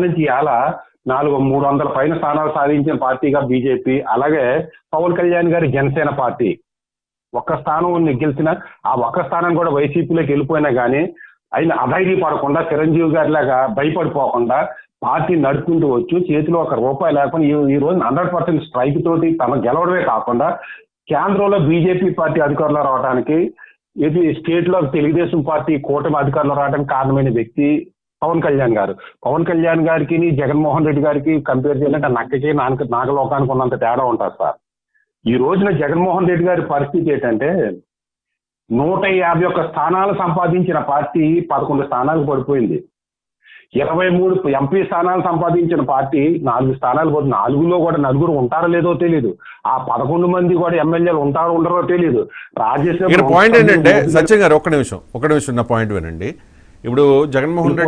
నుంచి ఇలా 300 పైన స్థానాలు సాధించిన పార్టీగా బీజేపీ, అలాగే పవన్ కళ్యాణ్ గారి జనసేన పార్టీ ఒక్క స్థానం గెలిచిన ఆ ఒక్క స్థానం కూడా వైసీపీలోకి వెళ్ళిపోయినా కానీ ఆయన అధైర్యపడకుండా చిరంజీవి గారి లాగా భయపడిపోకుండా పార్టీ నడుపుకుంటూ వచ్చు, చేతిలో ₹1 లేకుండా ఈ రోజు 100% స్ట్రైక్ తోటి తన గెలవడమే కాకుండా కేంద్రంలో బీజేపీ పార్టీ అధికారంలో రావడానికి, ఇది స్టేట్ లో తెలుగుదేశం పార్టీ కూటమి అధికారంలో రావడానికి కారణమైన వ్యక్తి పవన్ కళ్యాణ్ గారు. పవన్ కళ్యాణ్ గారికి జగన్మోహన్ రెడ్డి గారికి కంపేర్ చేయాలంటే నక్కకి నాగలోకానికి ఉన్నంత తేడా ఉంటుంది సార్. ఈ రోజున జగన్మోహన్ రెడ్డి గారి పరిస్థితి ఏంటంటే 151 స్థానాలు సంపాదించిన పార్టీ 11 స్థానాలకు పడిపోయింది. 23 ఎంపీ స్థానాలు సంపాదించిన పార్టీ 4 స్థానాలు పోతుంది. 4లో కూడా నలుగురు ఉంటారో లేదో తెలియదు. ఆ 11 మంది కూడా ఎమ్మెల్యేలు ఉంటారో ఉండరో తెలియదు. రాజ్యసభ పాయింట్ ఏంటంటే సత్యం గారు ఒక్క నిమిషం నా పాయింట్ వినండి. ఇప్పుడు జగన్మోహన్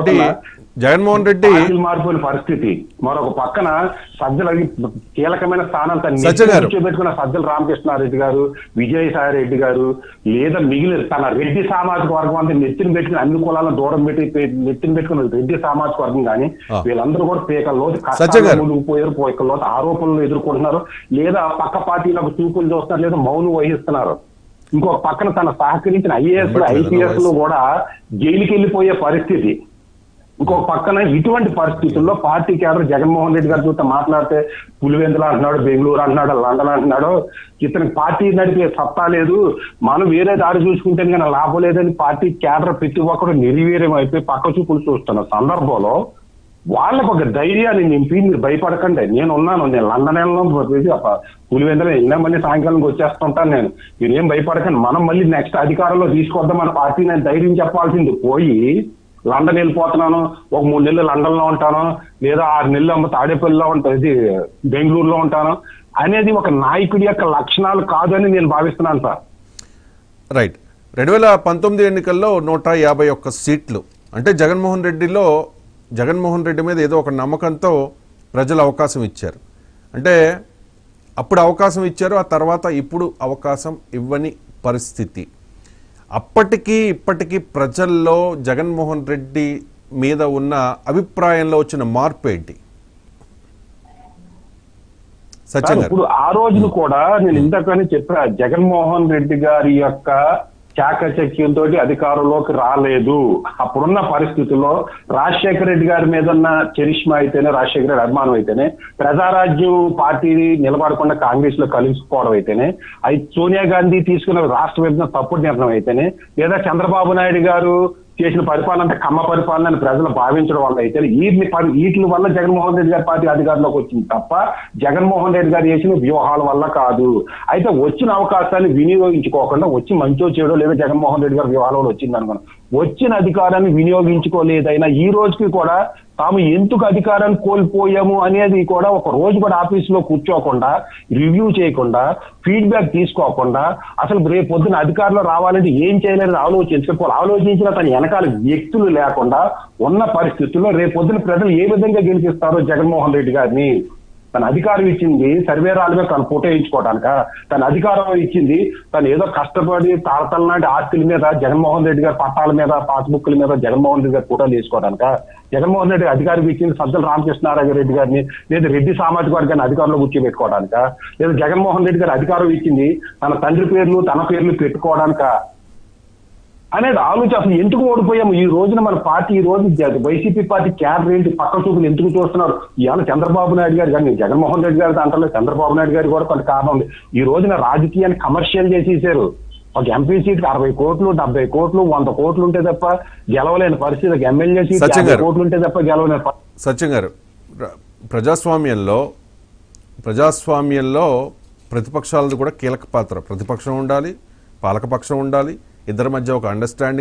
రెడ్డి మారిపోయిన పరిస్థితి. మరొక పక్కన సజ్జల కీలకమైన స్థానాలు పెట్టుకున్న సజ్జల రామకృష్ణారెడ్డి గారు, విజయసాయి రెడ్డి గారు, లేదా మిగిలిన తన రెడ్డి సామాజిక వర్గం అంతా నెత్తిన పెట్టుకుని అన్ని కులాలను దూరం నెత్తిన పెట్టుకున్న రెడ్డి సామాజిక వర్గం కానీ వీళ్ళందరూ కూడా పేకల్లో కష్టాలు ఆరోపణలు ఎదుర్కొంటున్నారు, లేదా పక్క పార్టీలకు చూపులు చూస్తున్నారు, లేదా మౌనం వహిస్తున్నారు. ఇంకొక పక్కన తన సహకరించిన ఐపీఎస్ లు కూడా జైలుకి వెళ్ళిపోయే పరిస్థితి. ఇంకొక పక్కన ఇటువంటి పరిస్థితుల్లో పార్టీ కేడర్ జగన్మోహన్ రెడ్డి గారి చూస్తే మాట్లాడితే పులివెందులు అంటున్నాడు, బెంగళూరు అంటున్నాడు, లండన్ అంటున్నాడు, ఇతనికి పార్టీ నడిపే సత్తా లేదు, మనం వేరే దారి చూసుకుంటే కానీ లాభం లేదని పార్టీ కేడర్ ప్రతి ఒక్కరు నిర్వీర్యం అయిపోయి పక్క చూపులు చూస్తున్న సందర్భంలో వాళ్ళకు ఒక ధైర్యాన్ని నింపి మీరు భయపడకండి, నేను లండన్ పులివెందులు వెళ్ళినా మళ్ళీ సాయంకాలం వచ్చేస్తుంటాను, మీరేం భయపడకండి, మనం మళ్ళీ నెక్స్ట్ అధికారంలో తీసుకొద్దాం మన పార్టీ నేను ధైర్యం చెప్పాల్సింది పోయి లండన్ వెళ్ళిపోతున్నాను, ఒక 3 నెలలు లండన్ లో ఉంటాను, లేదా 6 నెలలు తాడేపల్లిలో ఉంటుంది, బెంగళూరులో ఉంటాను అనేది ఒక నాయకుడి యొక్క లక్షణాలు కాదని నేను భావిస్తున్నాను సార్. రైట్. 2019 ఎన్నికల్లో 151 సీట్లు అంటే జగన్మోహన్ రెడ్డి మీద ఏదో ఒక నమ్మకంతో ప్రజలు అవకాశం ఇచ్చారు. అంటే అప్పుడు అవకాశం ఇచ్చారు, ఆ తర్వాత ఇప్పుడు అవకాశం ఇవ్వని పరిస్థితి. అప్పటికీ ఇప్పటికీ ప్రజల్లో జగన్మోహన్ రెడ్డి మీద ఉన్న అభిప్రాయంలో వచ్చిన మార్పు ఏంటి? సత్యం గారు, ఇప్పుడు ఆ రోజును కూడా నేను ఇంతకని చెప్పా, జగన్మోహన్ రెడ్డి గారి యొక్క చాకచక్యంతో అధికారంలోకి రాలేదు. అప్పుడున్న పరిస్థితుల్లో రాజశేఖర రెడ్డి గారి మీద ఉన్న చరిష్మా అయితేనే, రాజశేఖర రెడ్డి అభిమానం అయితేనే, ప్రజారాజ్యం పార్టీని నిలబడకుండా కాంగ్రెస్ లో కలిసిపోవడం అయితేనే, సోనియా గాంధీ తీసుకున్న రాష్ట్ర విభజన తప్పుడు నిర్ణయం అయితేనే, లేదా చంద్రబాబు నాయుడు గారు చేసిన పరిపాలన అంటే కమ్మ పరిపాలన అని ప్రజలు భావించడం వల్ల అయితే వీటి వల్ల జగన్మోహన్ రెడ్డి గారి పార్టీ అధికారంలోకి వచ్చింది తప్ప జగన్మోహన్ రెడ్డి గారు చేసిన వ్యూహాల వల్ల కాదు. అయితే వచ్చిన అవకాశాన్ని వినియోగించుకోకుండా వచ్చి మంచో చెడో లేదా జగన్మోహన్ రెడ్డి గారి వ్యూహాల వల్ల వచ్చింది అనుకున్నాం, వచ్చిన అధికారాన్ని వినియోగించుకోలేదైనా ఈ రోజుకి కూడా తాము ఎందుకు అధికారాన్ని కోల్పోయాము అనేది కూడా ఒక రోజు కూడా ఆఫీసులో కూర్చోకుండా, రివ్యూ చేయకుండా, ఫీడ్బ్యాక్ తీసుకోకుండా, అసలు రేపు పొద్దున అధికారంలో రావాలంటే ఏం చేయాలని ఆలోచించిన తన వెనకాల వ్యక్తులు లేకుండా ఉన్న పరిస్థితుల్లో రేపు పొద్దున ప్రజలు ఏ విధంగా గెలిపిస్తారో జగన్మోహన్ రెడ్డి గారిని. తన అధికారం ఇచ్చింది సర్వేరాల మీద తను ఫోటో వేయించుకోవడానిక? తన అధికారం ఇచ్చింది తను ఏదో కష్టపడి తాళతల నాటి ఆస్తుల మీద, జగన్మోహన్ రెడ్డి గారి పట్టాల మీద, పాస్బుక్ల మీద జగన్మోహన్ రెడ్డి గారి ఫోటోలు వేసుకోవడానిక? జగన్మోహన్ రెడ్డి అధికారం ఇచ్చింది సజ్జల రామకృష్ణారెడ్డి గారిని లేదా రెడ్డి సామాజిక వర్గాన్ని అధికారంలో కూర్చోబెట్టుకోవడానిక? లేదా జగన్మోహన్ రెడ్డి గారి అధికారం ఇచ్చింది తన తండ్రి పేర్లు తన పేర్లు పెట్టుకోవడానిక అనేది ఆలోచన. అసలు ఎందుకు ఓడిపోయాము? ఈ రోజున మన పార్టీ, ఈ రోజు వైసీపీ పార్టీ క్యాడర్ ఏంటి, పక్క చూపులు ఎందుకు చూస్తున్నారు? ఇవాళ చంద్రబాబు నాయుడు గారు కానీ జగన్మోహన్ రెడ్డి గారి దాంట్లో చంద్రబాబు నాయుడు గారు కూడా కొంత కారణం ఉంది. ఈ రోజున రాజకీయాన్ని కమర్షియల్ చేసేసారు. ఒక ఎంపీ సీట్ 60 కోట్లు, 70 కోట్లు, 100 కోట్లు ఉంటే తప్ప గెలవలేని పరిస్థితి, ఒక ఎమ్మెల్యే సీట్ 50 కోట్లు ఉంటే తప్ప గెలవలేని పరిస్థితి. సత్యం గారు, ప్రజాస్వామ్యంలో ప్రతిపక్షాలది కూడా కీలక పాత్ర. ప్రతిపక్షం ఉండాలి, పాలకపక్షం ఉండాలి, ఇద్దరి మధ్య ఒక అండర్స్టాండింగ్